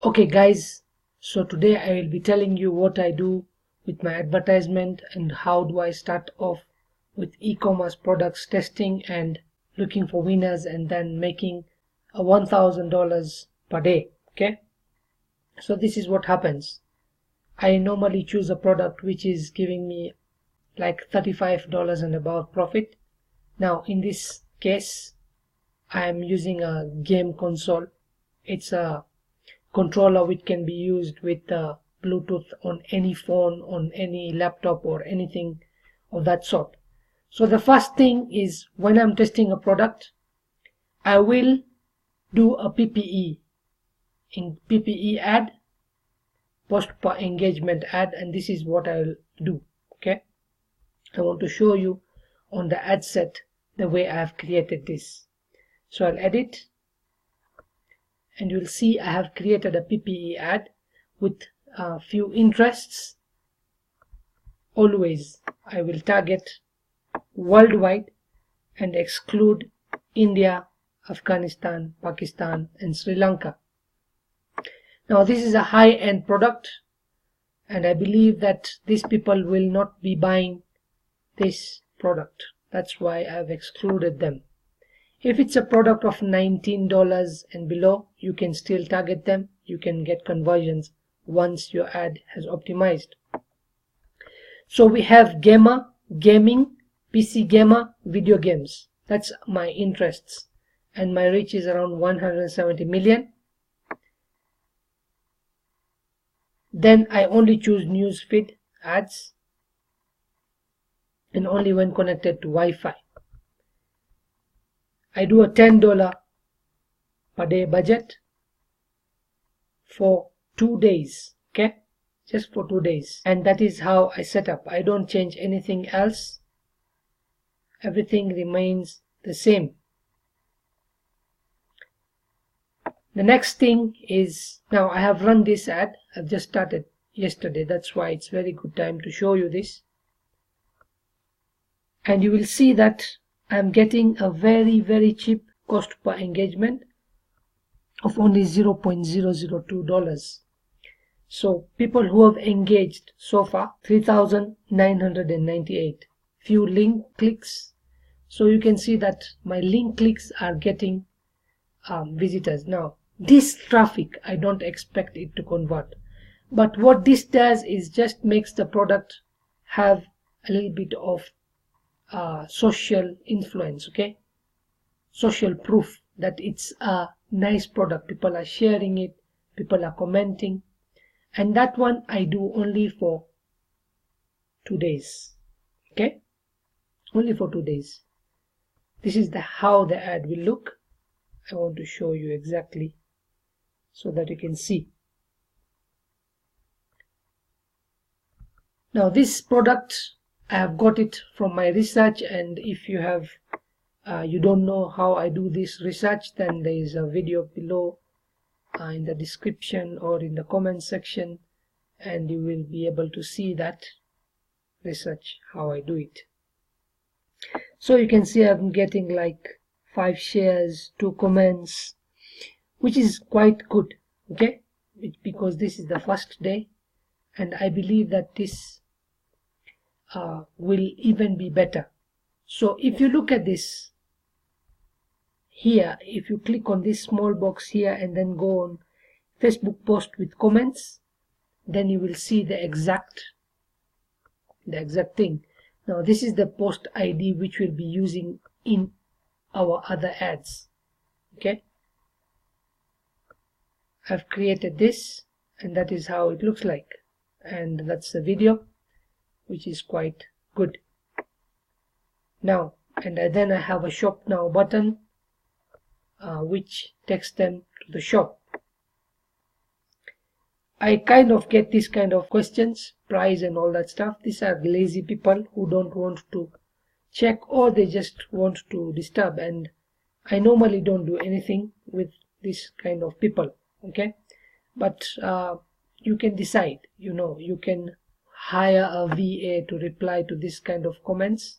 Okay guys, so today I will be telling you what I do with my advertisement and how do I start off with e-commerce products testing and looking for winners and then making a $1,000 per day. Okay, so this is what happens. I normally choose a product which is giving me like $35 and above profit. Now in this case I am using a game console. It's a controller which can be used with Bluetooth on any phone, on any laptop or anything of that sort. So the first thing is, when I'm testing a product, I will do a PPE ad, post per engagement ad, and this is what I'll do. Okay, I want to show you on the ad set the way I have created this. So I'll edit, and you'll see I have created a PPE ad with a few interests. Always I will target worldwide and exclude India, Afghanistan, Pakistan and Sri Lanka. Now this is a high-end product and I believe that these people will not be buying this product. That's why I've excluded them. If it's a product of $19 and below, you can still target them. You can get conversions once your ad has optimized. So we have gamer, gaming, PC gamer, video games. That's my interests. And my reach is around 170 million. Then I only choose newsfeed ads and only when connected to Wi-Fi. I do a $10 per day budget for 2 days. Okay, just for 2 days, and that is how I set up. I don't change anything else. Everything remains the same. The next thing is, now I have run this ad. I've just started yesterday. That's why it's very good time to show you this. And you will see that I'm getting a very cheap cost per engagement of only $0.002. So people who have engaged so far, 3,998. Few link clicks. So you can see that my link clicks are getting visitors. Now this traffic, I don't expect it to convert, but what this does is just makes the product have a little bit of social influence. Okay, social proof that it's a nice product. People are sharing it, people are commenting, and that one I do only for 2 days. Okay, only for 2 days. This is how the ad will look. I want to show you exactly so that you can see. Now this product, I have got it from my research, and if you have you don't know how I do this research, then there is a video below in the description or in the comment section, and you will be able to see that research, how I do it. So you can see I'm getting like 5 shares, 2 comments, which is quite good. Okay, because this is the first day, and I believe that this will even be better. So if you look at this here, if you click on this small box here and then go on Facebook post with comments, then you will see the exact thing. Now this is the post ID which we'll be using in our other ads. Okay, I've created this, and that is how it looks like, and that's the video, which is quite good. Now, and then I have a shop now button which takes them to the shop. I kind of get this kind of questions, price and all that stuff. These are lazy people who don't want to check, or they just want to disturb, and I normally don't do anything with this kind of people. Okay, but you can decide, you can hire a VA to reply to this kind of comments.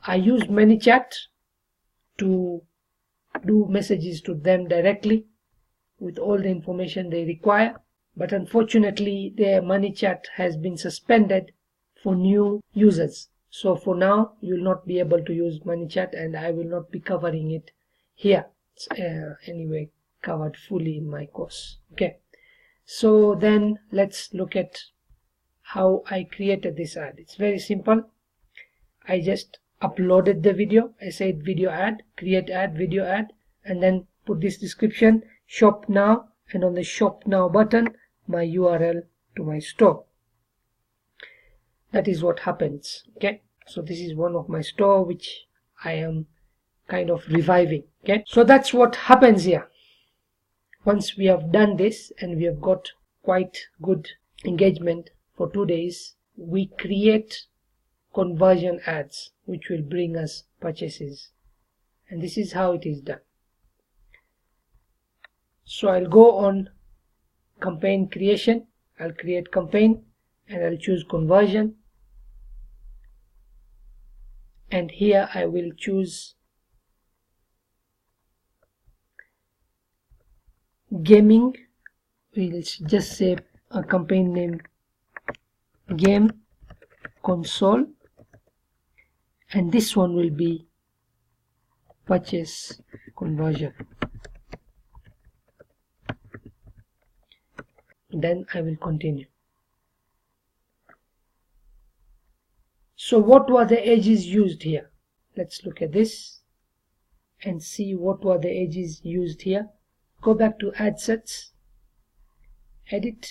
I use ManyChat to do messages to them directly, with all the information they require. But unfortunately, their ManyChat has been suspended for new users. So for now, you will not be able to use ManyChat, and I will not be covering it here. It's anyway covered fully in my course. Okay, so then let's look at how I created this ad. It's very simple. I just uploaded the video. I said video ad, create ad, video ad, and then put this description, shop now, and on the shop now button, my URL to my store. That is what happens. Okay, so this is one of my store which I am kind of reviving. Okay, so that's what happens here. Once we have done this and we have got quite good engagement for 2 days, we create conversion ads which will bring us purchases, and this is how it is done. So I'll go on campaign creation. I'll create campaign and I'll choose conversion, and here I will choose gaming. We'll just say a campaign name game console, and this one will be purchase conversion. Then I will continue. So what were the ages used here? Let's look at this and see what were the ages used here. Go back to ad sets, edit,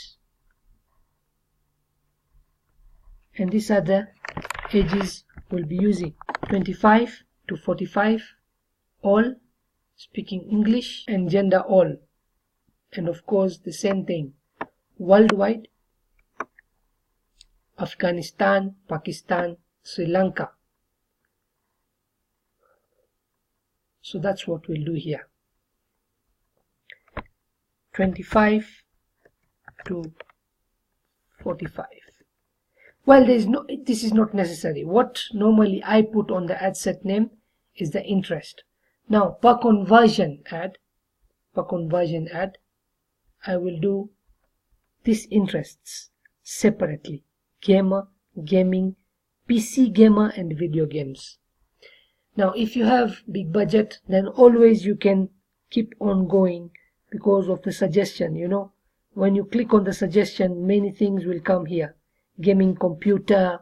and these are the ages we'll be using: 25 to 45, all speaking English, and gender all, and of course the same thing worldwide: Afghanistan, Pakistan, Sri Lanka. So that's what we'll do here: 25 to 45. Well, this is not necessary. What normally I put on the ad set name is the interest. Now per conversion ad, I will do these interests separately: gamer, gaming, PC gamer, and video games. Now if you have big budget, then always you can keep on going because of the suggestion. You know, when you click on the suggestion, many things will come here: gaming computer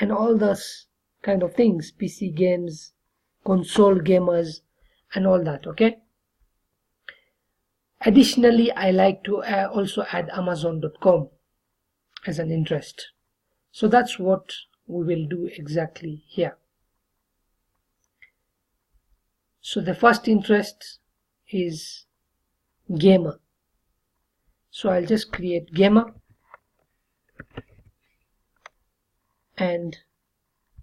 and all those kind of things, PC games, console gamers, and all that. Okay, additionally, I like to also add Amazon.com as an interest. So that's what we will do exactly here. So the first interest is gamer. So I'll just create gamer, and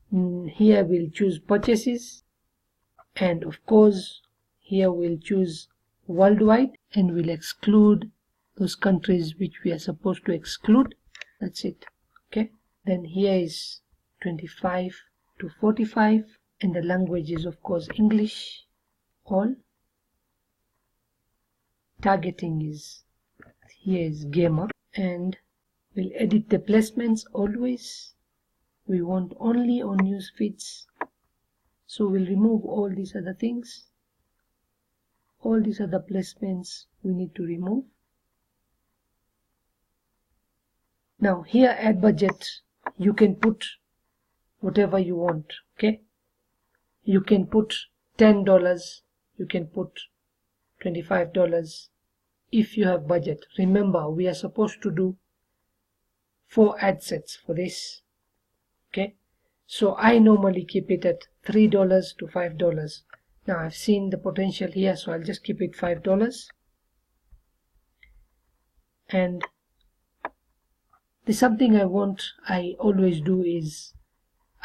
here we'll choose purchases, and of course here we'll choose worldwide, and we'll exclude those countries which we are supposed to exclude. That's it. Okay, then here is 25 to 45, and the language is of course English all. Targeting is here is gamer, and we'll edit the placements always. We want only on news feeds, so we'll remove all these other things. All these other placements we need to remove. Now here ad budget, you can put whatever you want. Okay, you can put $10, you can put $25 if you have budget. Remember, we are supposed to do 4 ad sets for this. Okay, so I normally keep it at $3 to $5. Now I've seen the potential here, so I'll just keep it $5. And there's something I always do is,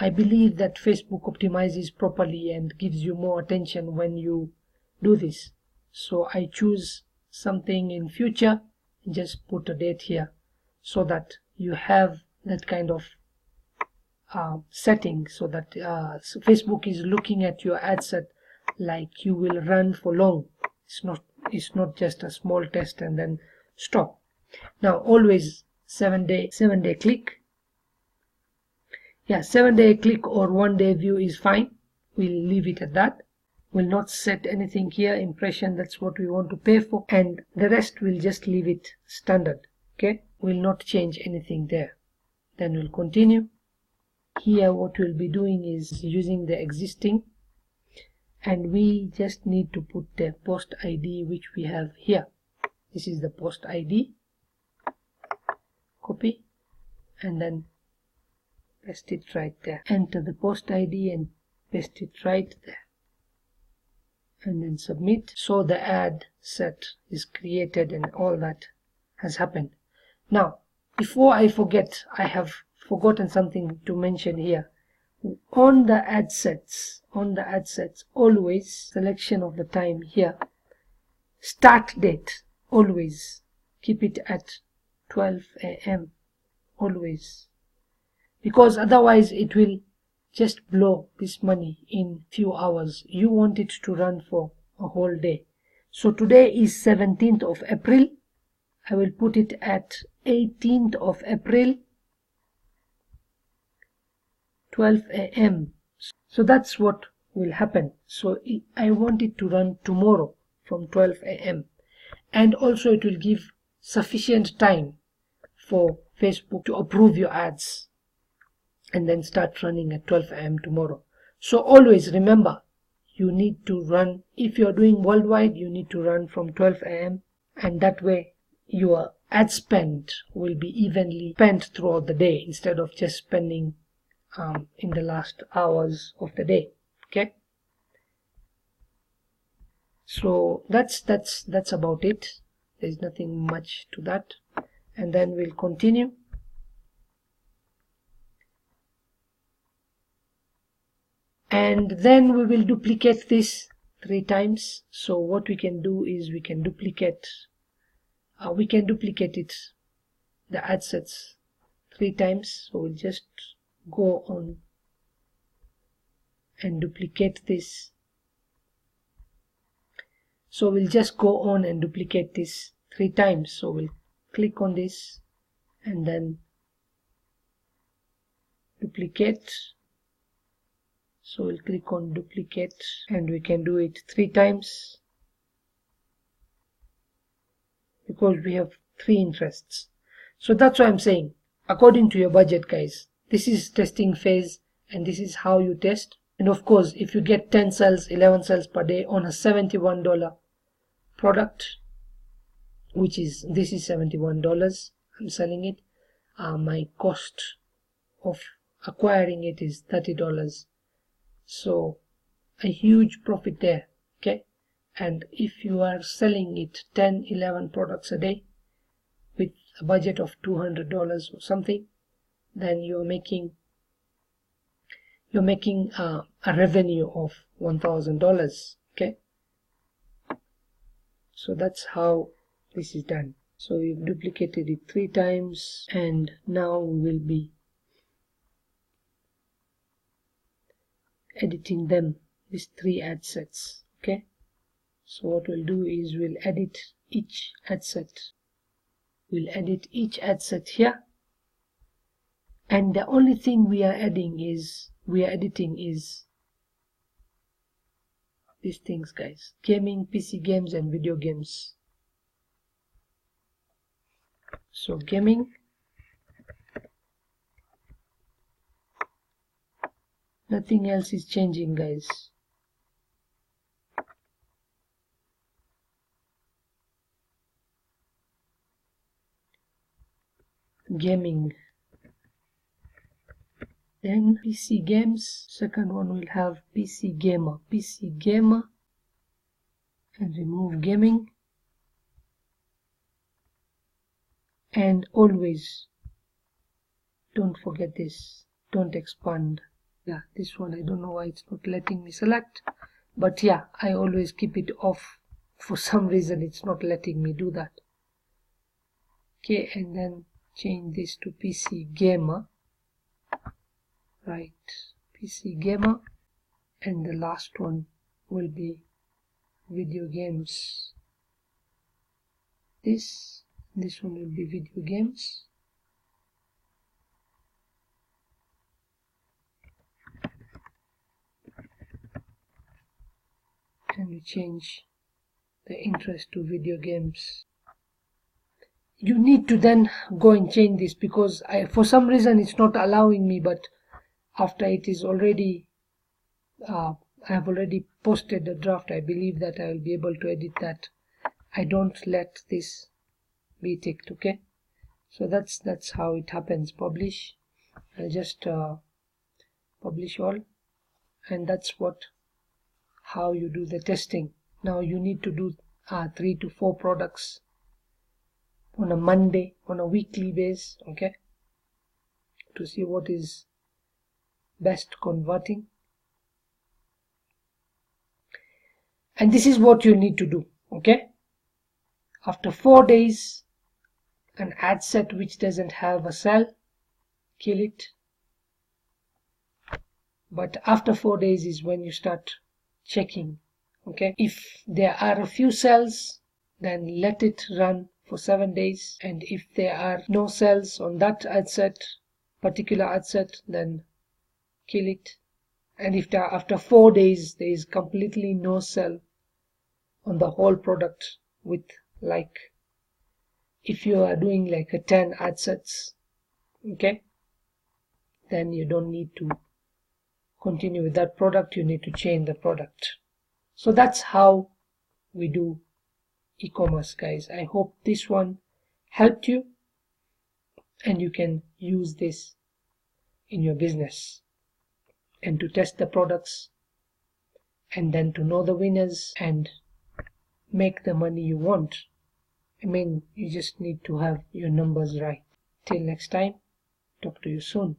I believe that Facebook optimizes properly and gives you more attention when you do this. So I choose something in future and just put a date here, so that you have that kind of setting, so that so Facebook is looking at your ad set like you will run for long. It's it's not just a small test and then stop. Now always 7-day click. Yeah, 7-day click or 1-day view is fine. We'll leave it at that. We'll not set anything here. Impression, that's what we want to pay for, and the rest we'll just leave it standard. Okay, we'll not change anything there. Then we'll continue. Here what we'll be doing is using the existing, and we just need to put the post ID which we have here. This is the post ID. Copy and then paste it right there. Enter the post ID and paste it right there, and then submit. So the ad set is created and all that has happened. Now before I forget, I have forgotten something to mention here. On the ad sets, always selection of the time here, start date, always keep it at 12 a.m. always, because otherwise it will just blow this money in few hours. You want it to run for a whole day. So today is 17th of April. I will put it at 18th of April, 12 a.m. So that's what will happen. So I want it to run tomorrow from 12 a.m. and also it will give sufficient time for Facebook to approve your ads and then start running at 12 a.m. tomorrow. So always remember, you need to run, if you're doing worldwide, you need to run from 12 a.m. and that way your ad spend will be evenly spent throughout the day instead of just spending in the last hours of the day. Okay, so that's about it. There's nothing much to that. And then we'll continue. And then we will duplicate this 3 times. So what we can do is we can duplicate it, the ad sets, 3 times. So we'll just go on and duplicate this. So we'll just go on and duplicate this 3 times. So we'll click on this and then duplicate. So we'll click on duplicate and we can do it 3 times because we have 3 interests. So that's why I'm saying, according to your budget, guys, this is testing phase and this is how you test. And of course, if you get 10 sales, 11 sales per day on a $71 product, which is, this is $71, I'm selling it, my cost of acquiring it is $30. So a huge profit there. Okay, and if you are selling it 10-11 products a day with a budget of $200 or something, then you're making a revenue of $1,000. Okay, so that's how this is done. So we've duplicated it 3 times and now we will be editing them, these 3 ad sets. Okay, so what we'll do is we'll edit each ad set. We'll edit each ad set here, and the only thing we are editing is these things, guys: gaming, PC games and video games. So gaming, nothing else is changing, guys. Gaming, then PC games. Second one will have PC gamer, and remove gaming. And always don't forget this, don't expand. Yeah, this one I don't know why it's not letting me select, but yeah, I always keep it off. For some reason it's not letting me do that. Okay, and then change this to PC gamer. Right, PC gamer, and the last one will be video games. this one will be video games. And we change the interest to video games. You need to then go and change this, because for some reason it's not allowing me, but after it is already I have already posted the draft, I believe that I will be able to edit that. I don't let this be ticked. Okay, so that's how it happens. Publish. I'll just publish all, and that's how you do the testing. Now you need to do 3 to 4 products on a Monday, on a weekly base, okay, to see what is best converting. And this is what you need to do. Okay, after 4 days, an ad set which doesn't have a cell, kill it. But after 4 days is when you start checking. Okay, if there are a few cells, then let it run for 7 days, and if there are no cells on that ad set, particular ad set, then kill it. And if after 4 days there is completely no cell on the whole product, with like, if you are doing like a 10 ad sets, okay, then you don't need to continue with that product, you need to change the product. So that's how we do e-commerce, guys. I hope this one helped you and you can use this in your business, and to test the products, and then to know the winners and make the money you want. I mean, you just need to have your numbers right. Till next time, talk to you soon.